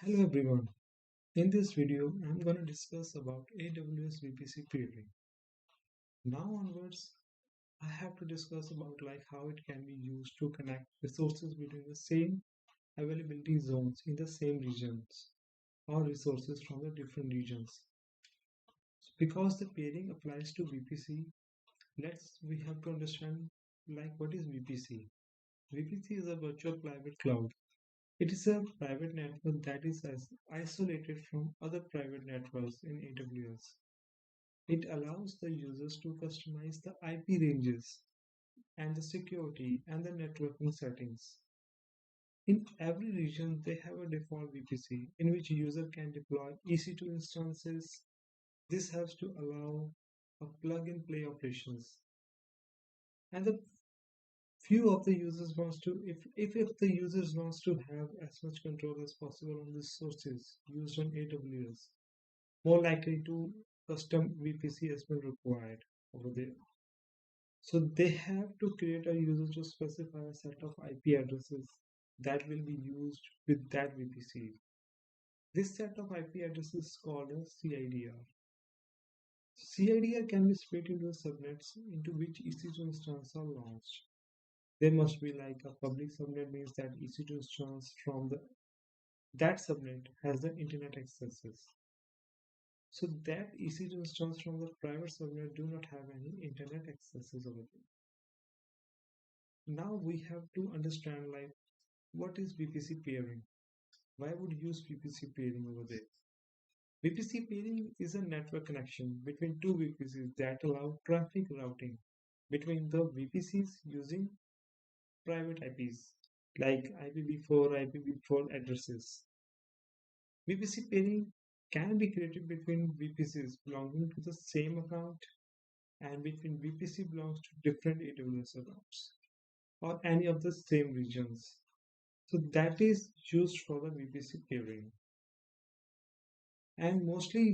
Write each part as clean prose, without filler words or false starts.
Hello everyone. In this video, I'm going to discuss about AWS VPC Peering. Now onwards, I have to discuss about how it can be used to connect resources between the same availability zones in the same regions or resources from the different regions. Because the pairing applies to VPC, we have to understand what is VPC. VPC is a virtual private cloud. It is a private network that is isolated from other private networks in AWS. It allows the users to customize the IP ranges and the security and the networking settings. In every region, they have a default VPC in which user can deploy EC2 instances. This helps to allow a plug-and-play operations. And the few of the users wants to, if the users wants to have as much control as possible on the sources used on AWS, more likely to custom VPC has been required over there. So they have to create a user to specify a set of IP addresses that will be used with that VPC. This set of IP addresses is called a CIDR. CIDR can be split into subnets into which EC2 instances are launched. There must be like a public subnet means that EC2 instance from that subnet has the internet accesses. So that EC2 instance from the private subnet do not have any internet accesses over there. Now we have to understand what is VPC peering? Why would you use VPC peering over there? VPC peering is a network connection between two VPCs that allow traffic routing between the VPCs using private IPs like IPv4, IPv4 addresses. VPC peering can be created between VPCs belonging to the same account and between VPC belongs to different AWS accounts or any of the same regions. So that is used for the VPC peering. And mostly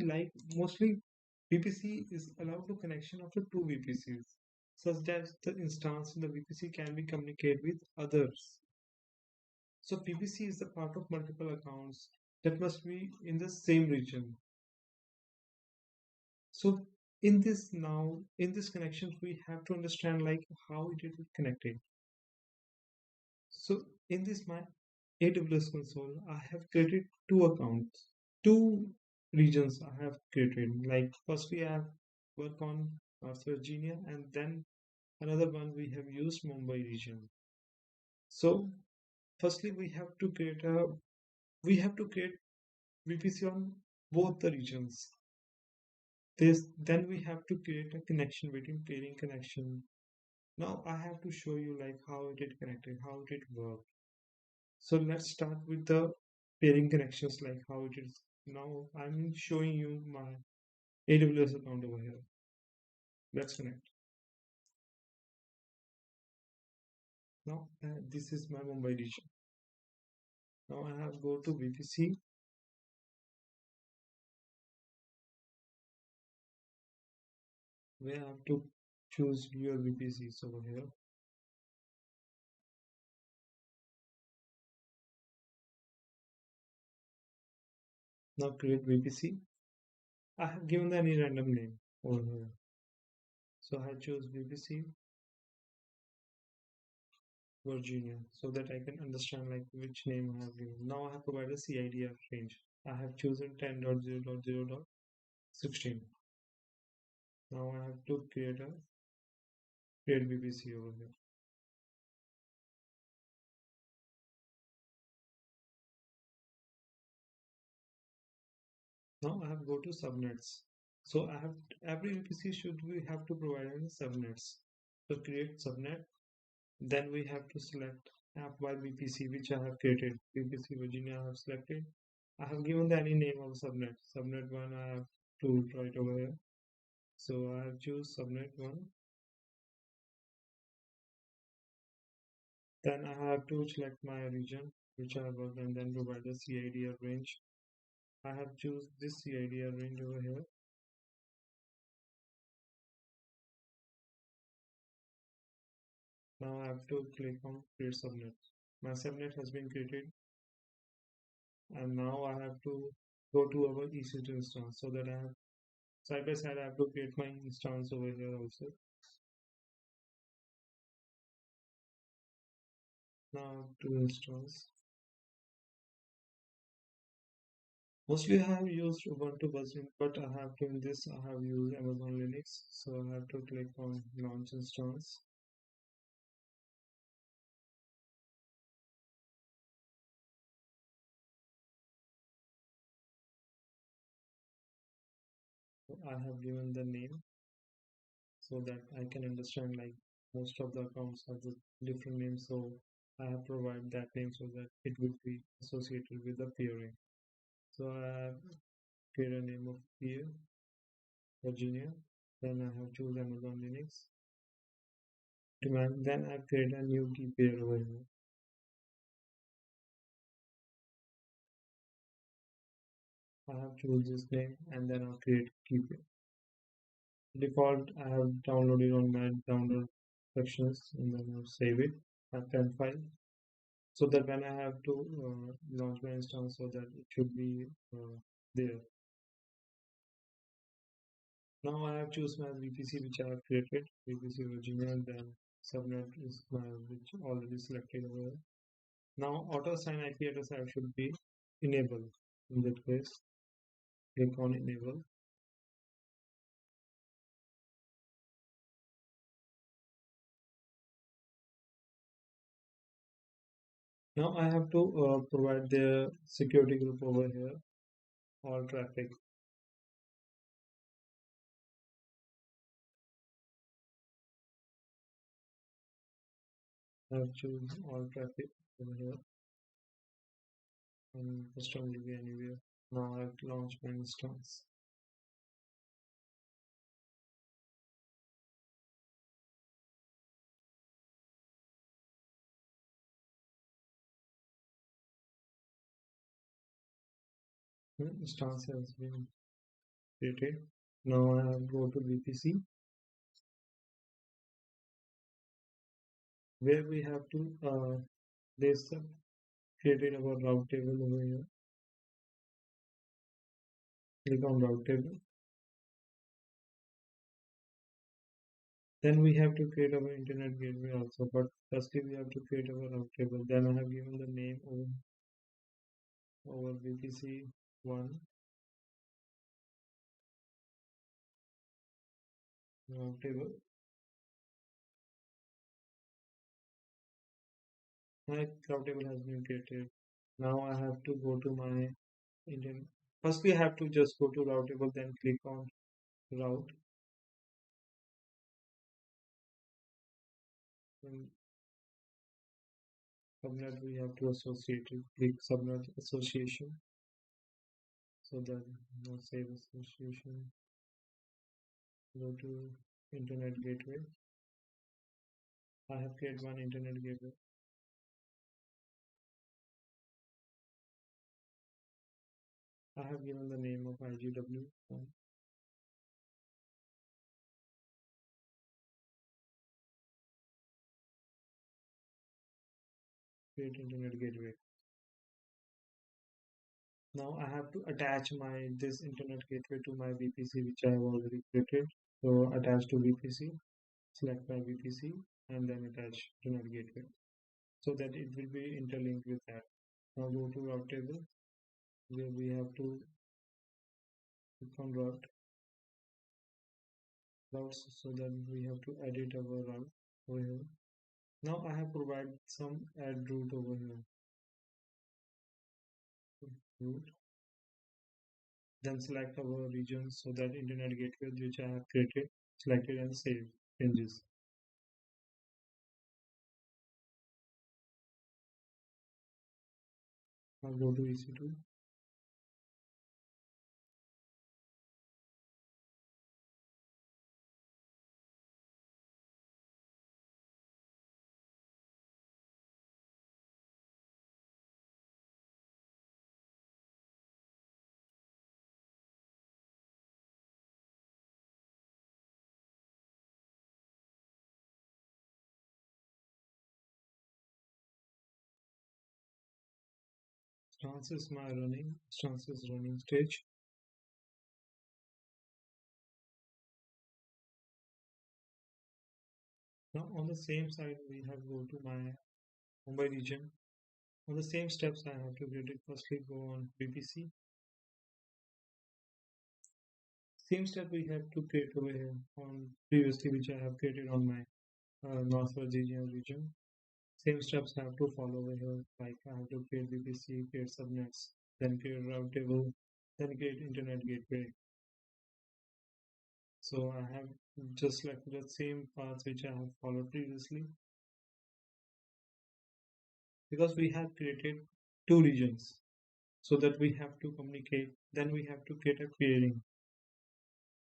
VPC is allowed to connection of the two VPCs such that the instance in the VPC can be communicate with others. So VPC is the part of multiple accounts that must be in the same region. So in this connection we have to understand how it is connected. So in this my AWS console, I have created two accounts, two regions I have created. Like firstly, I have worked on North Virginia, and then another one we have used Mumbai region. So firstly, we have to create VPC on both the regions. Then we have to create a connection between pairing connection. Now I have to show you how it is connected, how it works. So let's start with the pairing connections, like how it is. Now I'm showing you my AWS account over here. Let's connect. Now this is my Mumbai region. Now I have go to VPC. Where I have to choose your VPCs over here. Now create VPC. I have given any random name over here. So I choose VPC Virginia so that I can understand which name I have given. Now I have provided a CIDR range. I have chosen 10.0.0.16. Now I have to create VPC over here. Now I have go to subnets. So I have every VPC should we have to provide any subnets. So create subnet. Then we have to select app by VPC which I have created. VPC Virginia I have selected. I have given the any name of subnet. Subnet 1 I have to write over here. So I have choose subnet 1. Then I have to select my region which I have worked and then provide the CIDR range. I have choose this CIDR range over here. Now I have to click on create subnet. My subnet has been created. and now I have to go to our EC2 instance so that I have side by side I have to create my instance over here also. Now to instance. Mostly I have used Ubuntu version, but I have done this. I have used Amazon Linux, so I have to click on launch instance. So I have given the name so that I can understand like most of the accounts have the different names. So I have provided that name so that it would be associated with the peering. So I have created a name of peer, Virginia. Then I have choose Amazon Linux. Then I create a new key pair over here. I have choose this name and then I'll create key pair. Default I have downloaded on my download sections and then I'll save it at 10 file so that when I have to launch my instance so that it should be there. Now I have choose my VPC which I have created, VPC Virginia, and then subnet is my which already selected over here. Now auto assign IP address I should be enabled. In that case, click on enable. Now I have to provide the security group over here, all traffic. I have choose all traffic over here and custom will be anywhere. Now I have to launch my instance. The instance has been created. Now I have go to VPC where we have to this created our route table over here. Click on route table. Then we have to create our internet gateway also, but firstly we have to create our route table. Then I have given the name over VPC 1 route table. My route table has been created. Now I have to go to my Indian. Firstly, I have to just go to route table, then click on route. In subnet, we have to associate it. Click subnet association. So that now save association. Go to internet gateway. I have created one internet gateway. I have given the name of IGW. Create internet gateway. Now I have to attach my this internet gateway to my VPC which I have already created. So attach to VPC, select my VPC and then attach internet gateway so that it will be interlinked with that. Now go to route table where we have to click on routes so that we have to edit our route over here. Now I have provided some add route over here. Route. Then select our region so that internet gateway which I have created, selected and save changes. Now go to EC2. Instance is my running, instance is running stage. Now on the same side, we have go to my Mumbai region. On the same steps, I have to create it. Firstly, go on VPC. Same step we have to create over here on previously, which I have created on my North Virginia region. Same steps I have to follow over here. Like I have to create VPC, create subnets, then create route table, then create internet gateway. So I have just like the same path which I have followed previously because we have created two regions so that we have to communicate. Then we have to create a peering.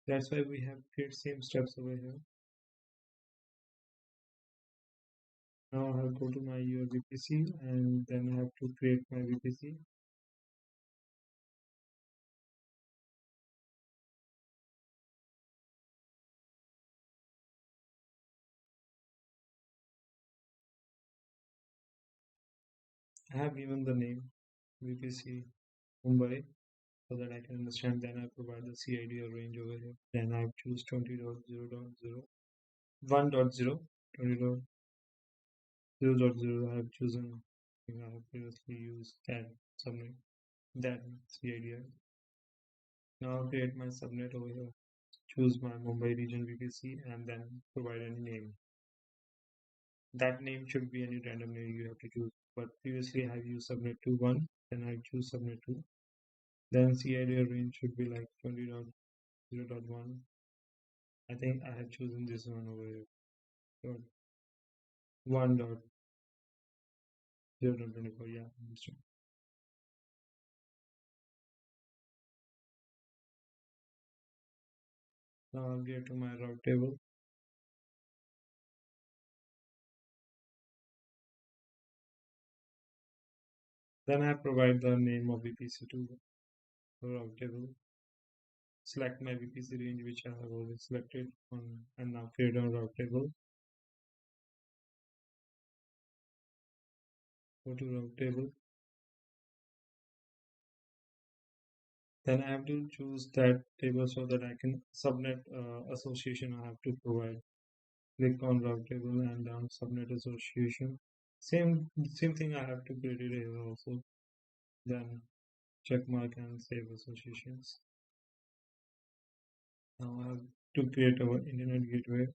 That's why we have create same steps over here. Now I have go to my your VPC and then I have to create my VPC. I have given the name VPC Mumbai so that I can understand. Then I provide the CID or range over here. Then I choose 20.0.0, 1.0, 20.0.0. I have chosen. I have previously used that subnet, that CID. Now create my subnet over here. Choose my Mumbai region VPC and then provide any name. That name should be any random name you have to choose. But previously I have used subnet to 1, then I choose subnet 2. Then CID range should be like 20.0.1. I think I have chosen this one over here. So 1.0.24. Yeah, understood. Now I'll get to my route table. Then I provide the name of VPC to the route table. Select my VPC range which I have already selected on and now create a route table. Go to route table. Then I have to choose that table so that I can subnet association I have to provide. Click on route table and down subnet association. Same thing I have to create it here also. Then check mark and save associations. Now I have to create our internet gateway.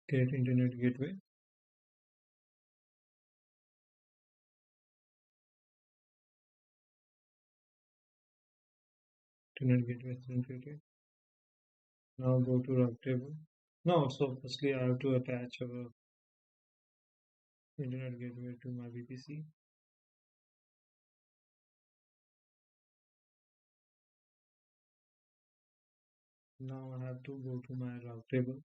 Create internet gateway. Internet gateway has been created. Now go to route table. No, so firstly I have to attach our internet gateway to my VPC. Now I have to go to my route table.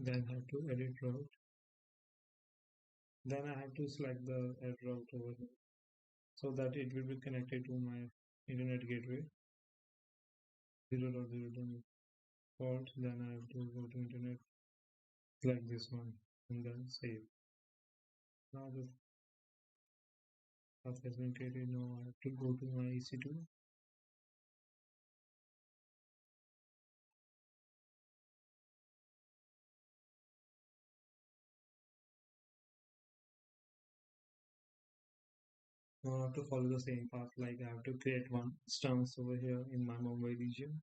Then I have to edit route. Then I have to select the add route over here so that it will be connected to my internet gateway 0.0 port. Then I have to go to internet, select this one, and then save. Now the path has been created. Now I have to go to my EC2. Now I have to follow the same path. Like I have to create one instance over here in my Mumbai region.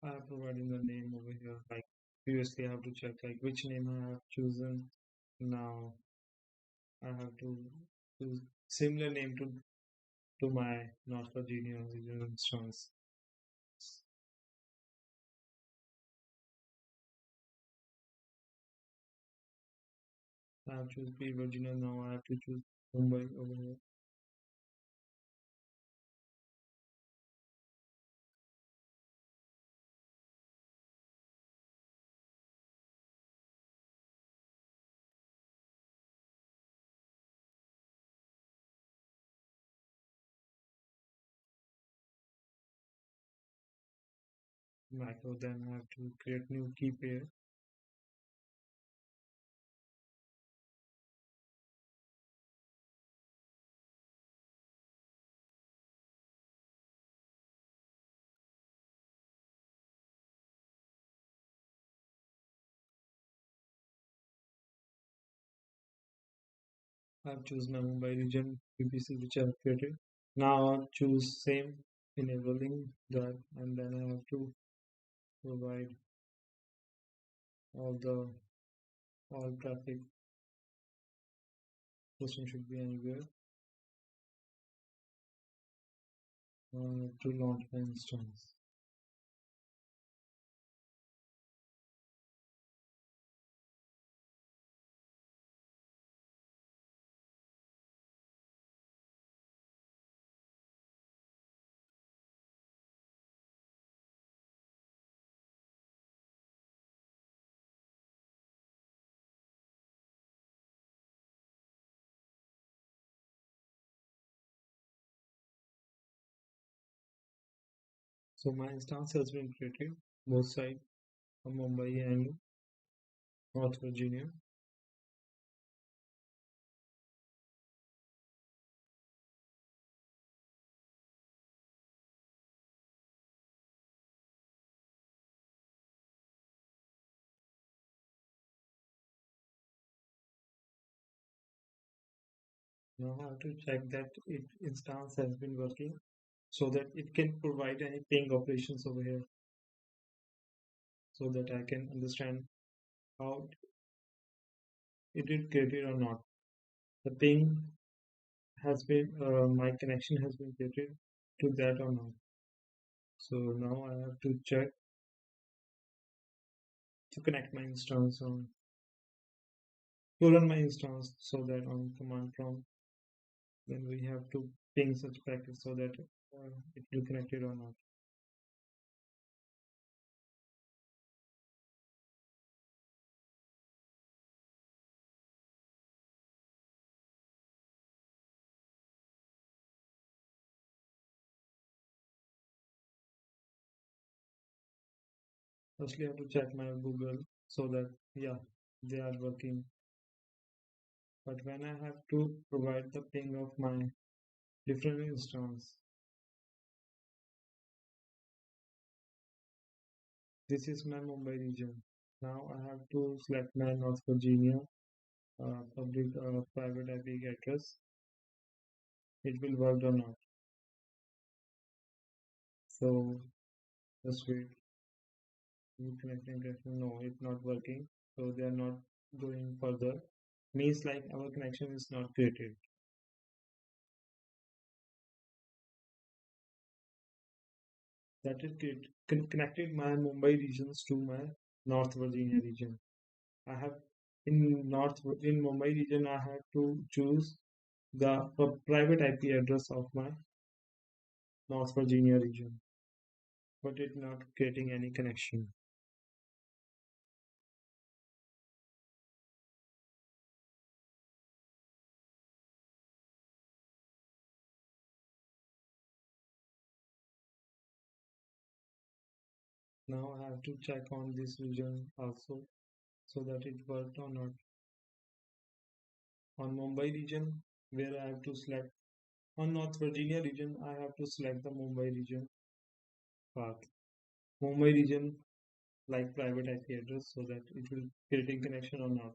I have provided the name over here. Like previously, I have to check like which name I have chosen. Now I have to choose similar name to my North Virginia region instance. I have choose P Virginia. Now I have to choose Mumbai over here. macro, then I have to create new key pair. I have choose my Mumbai region VPC which I have created. Now I choose same enabling that, and then I have to provide all the all traffic person should be anywhere to launch my instance. So my instance has been created both sides from Mumbai and North Virginia. Now I have to check that it instance has been working so that it can provide any ping operations over here so that I can understand how it is created or not. The ping has been, my connection has been created to that or not. So now I have to check to connect my instance on, to run my instance so that on command prompt, then we have to ping such packets so that it will connect it or not. Firstly, I have to check my Google so that, yeah, they are working. But when I have to provide the ping of my different instance, this is my Mumbai region. Now I have to select my North Virginia public private IP address. It will work or not. So just wait. Connecting. No, it's not working. So they are not going further. Means like our connection is not created. That is connected my Mumbai regions to my North Virginia region. I have in Mumbai region I have to choose the private IP address of my North Virginia region, but it's not getting any connection. Now I have to check on this region also so that it worked or not. On Mumbai region, where I have to select on North Virginia region, I have to select the Mumbai region path. Mumbai region like private IP address so that it will creating connection or not.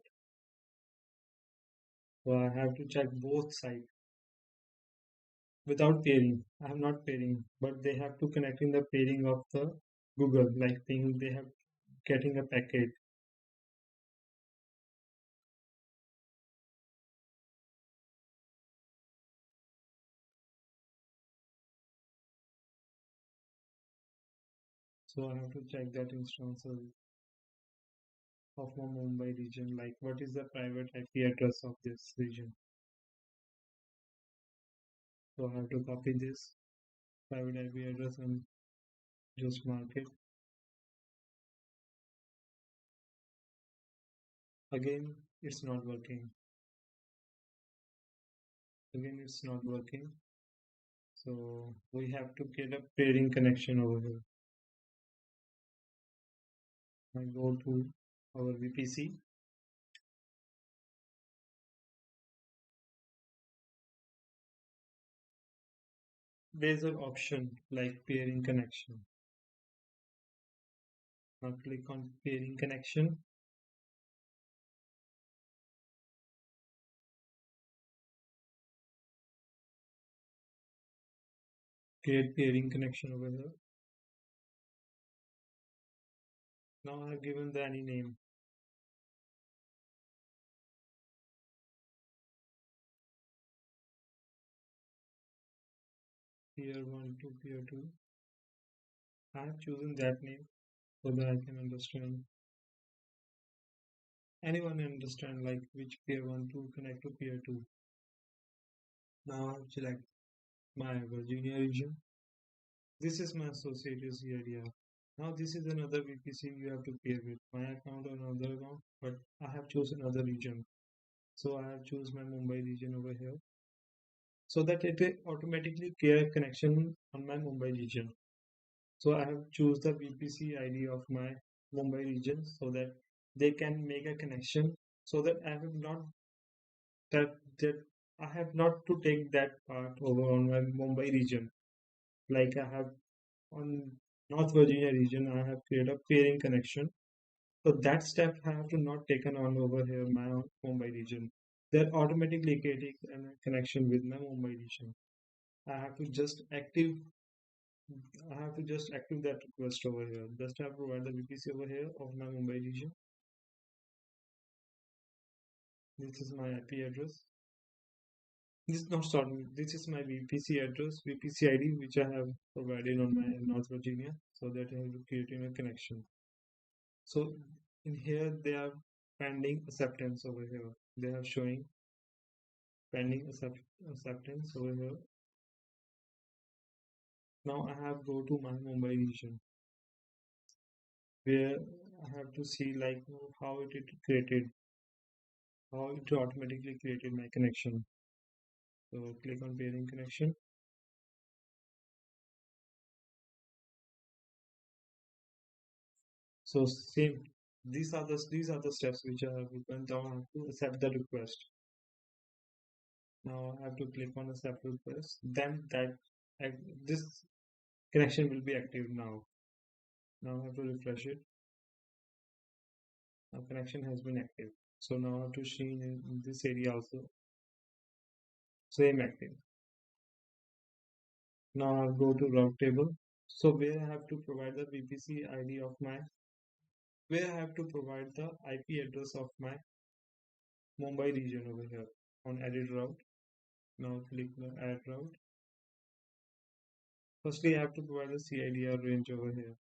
So I have to check both sides without pairing. I am not pairing, but they have to connect in the pairing of the Google, like thing they have getting a packet. So I have to check that instance of my Mumbai region, like what is the private IP address of this region. So I have to copy this private IP address and just mark it. Again, it's not working. Again, it's not working. So we have to get a pairing connection over here. I go to our VPC. There's an option like peering connection. Now click on peering connection. Create peering connection over here. Now I have given the any name. Peer 1 to peer 2. I have chosen that name so that I can understand. Anyone understand like which peer 1 to connect to peer 2. Now I select my Virginia region. This is my associated area. Now this is another VPC you have to pair with my account or another account, but I have chosen another region. So I have choose my Mumbai region over here so that it will automatically create a connection on my Mumbai region. So I have choose the VPC ID of my Mumbai region so that they can make a connection so that that I have not to take that part over on my Mumbai region. Like I have on North Virginia region, I have created a peering connection. So that step I have to not taken on over here my own Mumbai region. They're automatically creating a connection with my Mumbai region. I have to just active I have to just active that request over here. Just have to provide the VPC over here of my Mumbai region. This is my IP address. This is not sorry. This is my VPC address, VPC ID, which I have provided on my North Virginia, so that I have to create a connection. So in here they are pending acceptance over here. They are showing pending acceptance over here. Now I have go to my Mumbai region where I have to see like how it created, how it automatically created my connection. So click on pairing connection. So same. These are the steps which I have done. Now I have to accept the request. Now I have to click on accept request. Then this connection will be active now. Now I have to refresh it. Now connection has been active. So now I have to see in this area also same active. Now I'll go to route table. So where I have to provide the VPC ID of my where I have to provide the IP address of my Mumbai region over here on edit route. Now click the add route. Firstly, I have to provide the CIDR range over here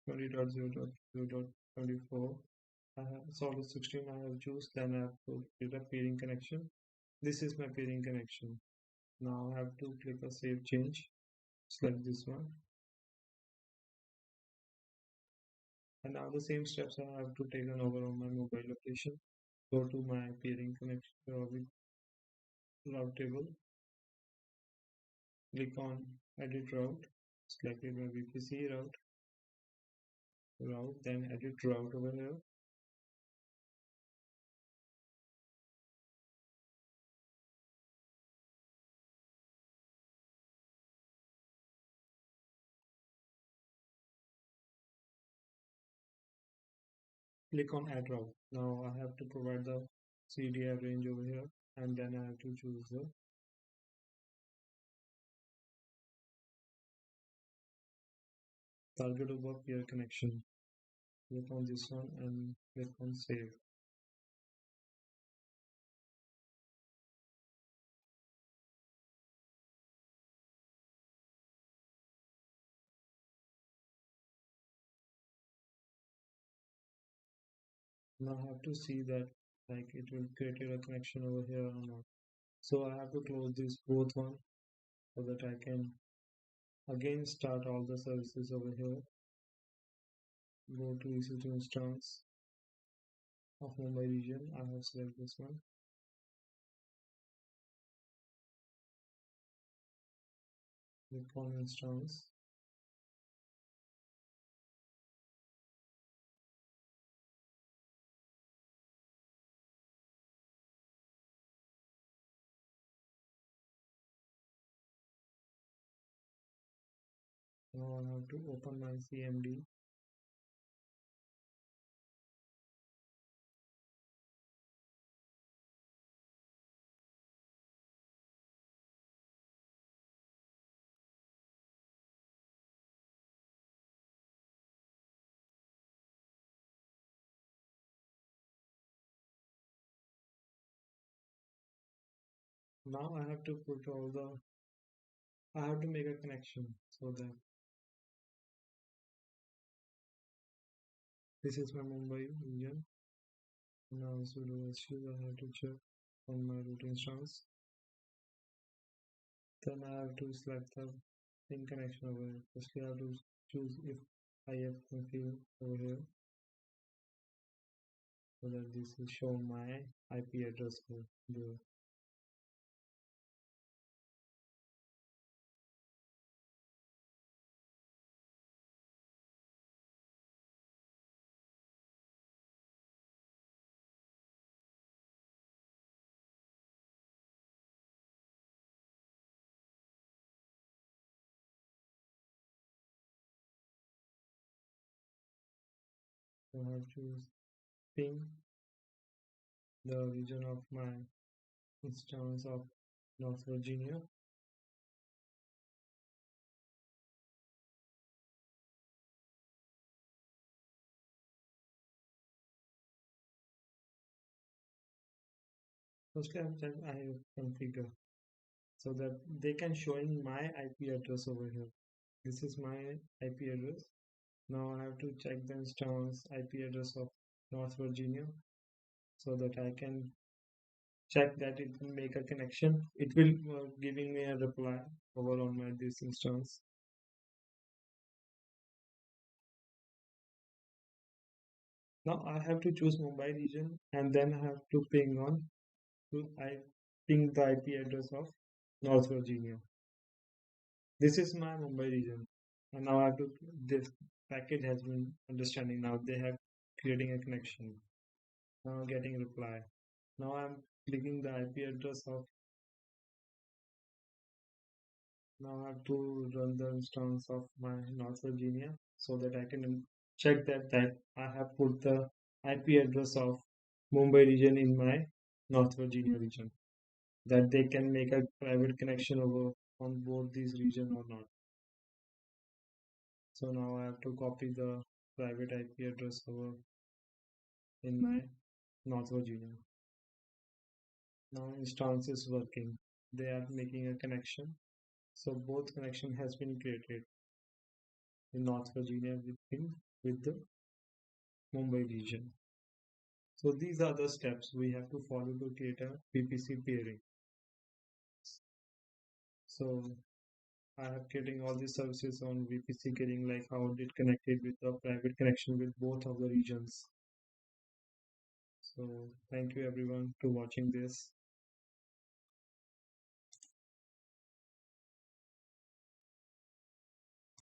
20.0.0.24. I have solid 16 I have choose, then I have to get a peering connection. This is my peering connection. Now I have to click a save change, select this one, and now the same steps I have to take on over on my mobile location. Go to my peering connection with route table, click on edit route, select my VPC route, then edit route over here. Click on add route. Now I have to provide the CDR range over here, and then I have to choose the target over peer connection. Click on this one and click on save. Now I have to see that like it will create a connection over here or not. So I have to close this both one so that I can again start all the services over here. Go to EC2 instance of Mumbai region. I have selected this one. Click on instance. Now I have to open my CMD. Now I have to make a connection so that this is my Mumbai region. Now sudo su I have to check on my root instance. Then I have to select the pin connection over here. Firstly, I have to choose if I have config over here so that this will show my IP address over there. So I have to ping the region of my instance of North Virginia. Firstly, I have configure so that they can showing my IP address over here. This is my IP address. Now I have to check the instance IP address of North Virginia so that I can check that it will make a connection. It will giving me a reply over on my this instance. Now I have to choose Mumbai region and then I have to ping on to I ping the IP address of North Virginia. This is my Mumbai region, and now I have to this package has been understanding now they have creating a connection. Now getting a reply. Now I'm clicking the IP address of now I have to run the instance of my North Virginia so that I can check that I have put the IP address of Mumbai region in my North Virginia region that they can make a private connection over on both these region or not. So now I have to copy the private IP address over in my North Virginia. Now instance is working. They are making a connection. So both connection has been created in North Virginia with the Mumbai region. So these are the steps we have to follow to create a VPC peering. So I have getting all these services on VPC peering like how it connected with the private connection with both of the regions. So thank you everyone to watching this.